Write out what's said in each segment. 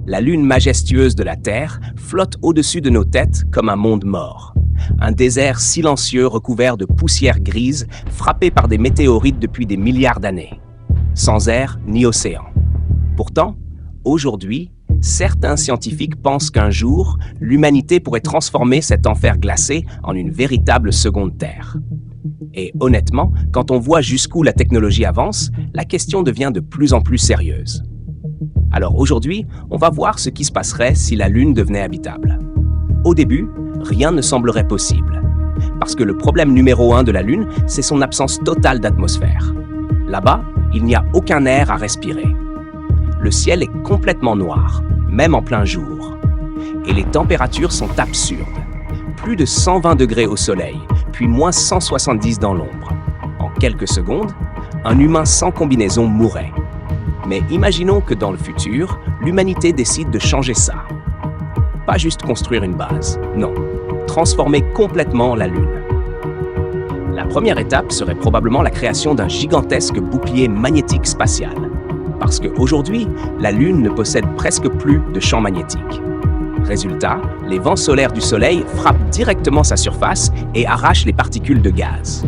La lune majestueuse de la Terre flotte au-dessus de nos têtes comme un monde mort. Un désert silencieux recouvert de poussière grise, frappé par des météorites depuis des milliards d'années. Sans air ni océan. Pourtant, aujourd'hui, certains scientifiques pensent qu'un jour, l'humanité pourrait transformer cet enfer glacé en une véritable seconde Terre. Et honnêtement, quand on voit jusqu'où la technologie avance, la question devient de plus en plus sérieuse. Alors aujourd'hui, on va voir ce qui se passerait si la Lune devenait habitable. Au début, rien ne semblerait possible. Parce que le problème numéro 1 de la Lune, c'est son absence totale d'atmosphère. Là-bas, il n'y a aucun air à respirer. Le ciel est complètement noir, même en plein jour. Et les températures sont absurdes. Plus de 120 degrés au soleil, puis moins 170 dans l'ombre. En quelques secondes, un humain sans combinaison mourrait. Mais imaginons que dans le futur, l'humanité décide de changer ça. Pas juste construire une base, non. Transformer complètement la Lune. La première étape serait probablement la création d'un gigantesque bouclier magnétique spatial. Parce qu'aujourd'hui, la Lune ne possède presque plus de champ magnétique. Résultat, les vents solaires du Soleil frappent directement sa surface et arrachent les particules de gaz.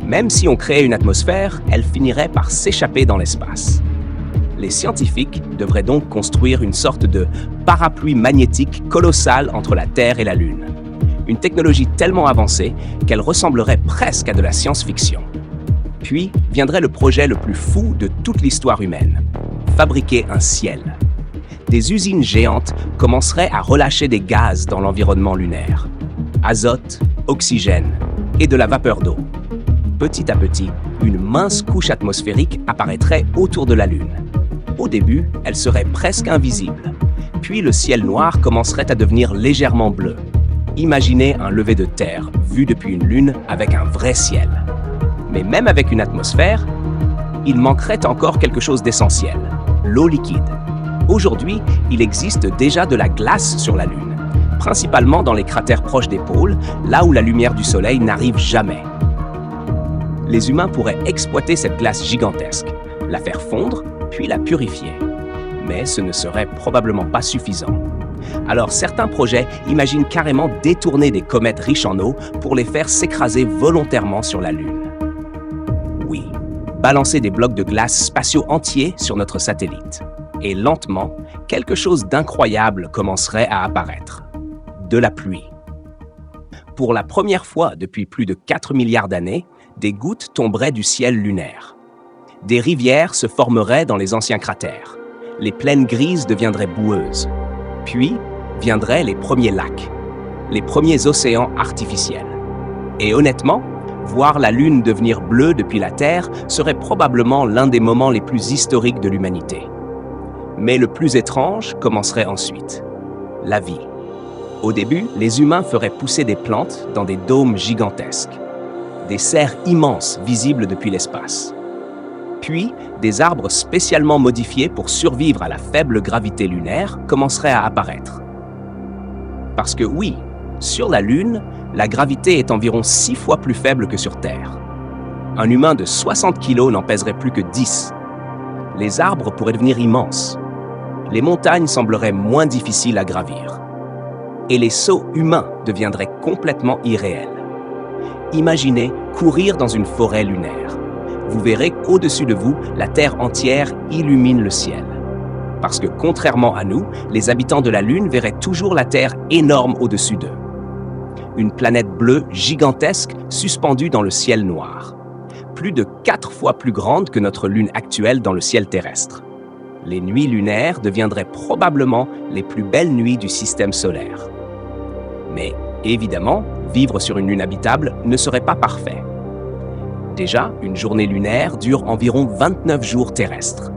Même si on créait une atmosphère, elle finirait par s'échapper dans l'espace. Les scientifiques devraient donc construire une sorte de parapluie magnétique colossal entre la Terre et la Lune. Une technologie tellement avancée qu'elle ressemblerait presque à de la science-fiction. Puis viendrait le projet le plus fou de toute l'histoire humaine, fabriquer un ciel. Des usines géantes commenceraient à relâcher des gaz dans l'environnement lunaire. Azote, oxygène et de la vapeur d'eau. Petit à petit, une mince couche atmosphérique apparaîtrait autour de la Lune. Au début, elle serait presque invisible. Puis le ciel noir commencerait à devenir légèrement bleu. Imaginez un lever de terre vu depuis une Lune avec un vrai ciel. Mais même avec une atmosphère, il manquerait encore quelque chose d'essentiel, l'eau liquide. Aujourd'hui, il existe déjà de la glace sur la Lune, principalement dans les cratères proches des pôles, là où la lumière du Soleil n'arrive jamais. Les humains pourraient exploiter cette glace gigantesque, la faire fondre, puis la purifier. Mais ce ne serait probablement pas suffisant. Alors certains projets imaginent carrément détourner des comètes riches en eau pour les faire s'écraser volontairement sur la Lune. Oui, balancer des blocs de glace spatiaux entiers sur notre satellite. Et lentement, quelque chose d'incroyable commencerait à apparaître. De la pluie. Pour la première fois depuis plus de 4 milliards d'années, des gouttes tomberaient du ciel lunaire. Des rivières se formeraient dans les anciens cratères. Les plaines grises deviendraient boueuses. Puis viendraient les premiers lacs, les premiers océans artificiels. Et honnêtement, voir la Lune devenir bleue depuis la Terre serait probablement l'un des moments les plus historiques de l'humanité. Mais le plus étrange commencerait ensuite. La vie. Au début, les humains feraient pousser des plantes dans des dômes gigantesques. Des serres immenses visibles depuis l'espace. Puis, des arbres spécialement modifiés pour survivre à la faible gravité lunaire commenceraient à apparaître. Parce que oui, sur la Lune, la gravité est environ 6 fois plus faible que sur Terre. Un humain de 60 kg n'en pèserait plus que 10. Les arbres pourraient devenir immenses. Les montagnes sembleraient moins difficiles à gravir. Et les sauts humains deviendraient complètement irréels. Imaginez courir dans une forêt lunaire. Vous verrez qu'au-dessus de vous, la Terre entière illumine le ciel. Parce que contrairement à nous, les habitants de la Lune verraient toujours la Terre énorme au-dessus d'eux. Une planète bleue gigantesque suspendue dans le ciel noir. Plus de 4 fois plus grande que notre Lune actuelle dans le ciel terrestre. Les nuits lunaires deviendraient probablement les plus belles nuits du système solaire. Mais évidemment, vivre sur une Lune habitable ne serait pas parfait. Déjà, une journée lunaire dure environ 29 jours terrestres.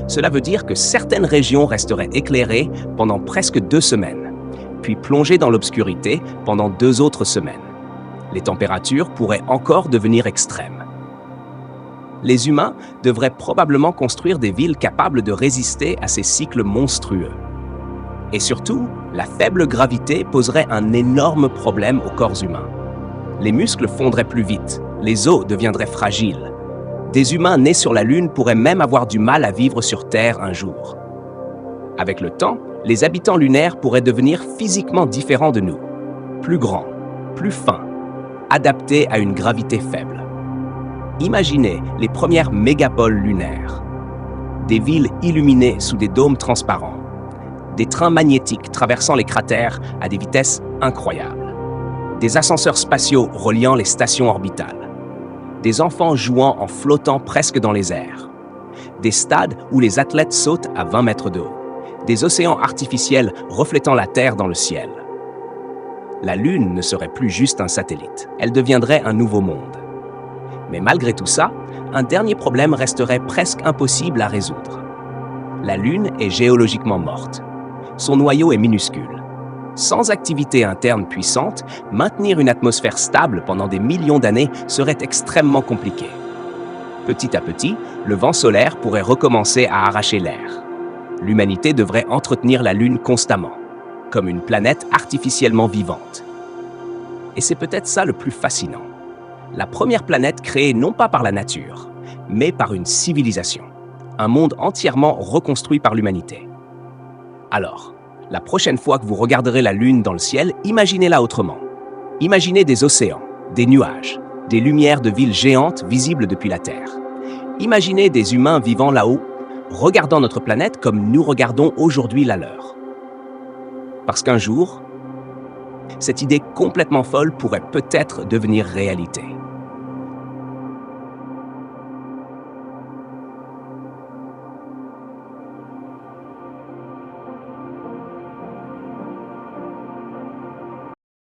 Cela veut dire que certaines régions resteraient éclairées pendant presque 2 semaines, puis plongées dans l'obscurité pendant 2 autres semaines. Les températures pourraient encore devenir extrêmes. Les humains devraient probablement construire des villes capables de résister à ces cycles monstrueux. Et surtout, la faible gravité poserait un énorme problème aux corps humains. Les muscles fondraient plus vite, les os deviendraient fragiles. Des humains nés sur la Lune pourraient même avoir du mal à vivre sur Terre un jour. Avec le temps, les habitants lunaires pourraient devenir physiquement différents de nous. Plus grands, plus fins, adaptés à une gravité faible. Imaginez les premières mégapoles lunaires. Des villes illuminées sous des dômes transparents. Des trains magnétiques traversant les cratères à des vitesses incroyables. Des ascenseurs spatiaux reliant les stations orbitales. Des enfants jouant en flottant presque dans les airs. Des stades où les athlètes sautent à 20 mètres de haut. Des océans artificiels reflétant la Terre dans le ciel. La Lune ne serait plus juste un satellite, elle deviendrait un nouveau monde. Mais malgré tout ça, un dernier problème resterait presque impossible à résoudre. La Lune est géologiquement morte. Son noyau est minuscule. Sans activité interne puissante, maintenir une atmosphère stable pendant des millions d'années serait extrêmement compliqué. Petit à petit, le vent solaire pourrait recommencer à arracher l'air. L'humanité devrait entretenir la Lune constamment, comme une planète artificiellement vivante. Et c'est peut-être ça le plus fascinant. La première planète créée non pas par la nature, mais par une civilisation. Un monde entièrement reconstruit par l'humanité. Alors, la prochaine fois que vous regarderez la Lune dans le ciel, imaginez-la autrement. Imaginez des océans, des nuages, des lumières de villes géantes visibles depuis la Terre. Imaginez des humains vivant là-haut, regardant notre planète comme nous regardons aujourd'hui la leur. Parce qu'un jour, cette idée complètement folle pourrait peut-être devenir réalité.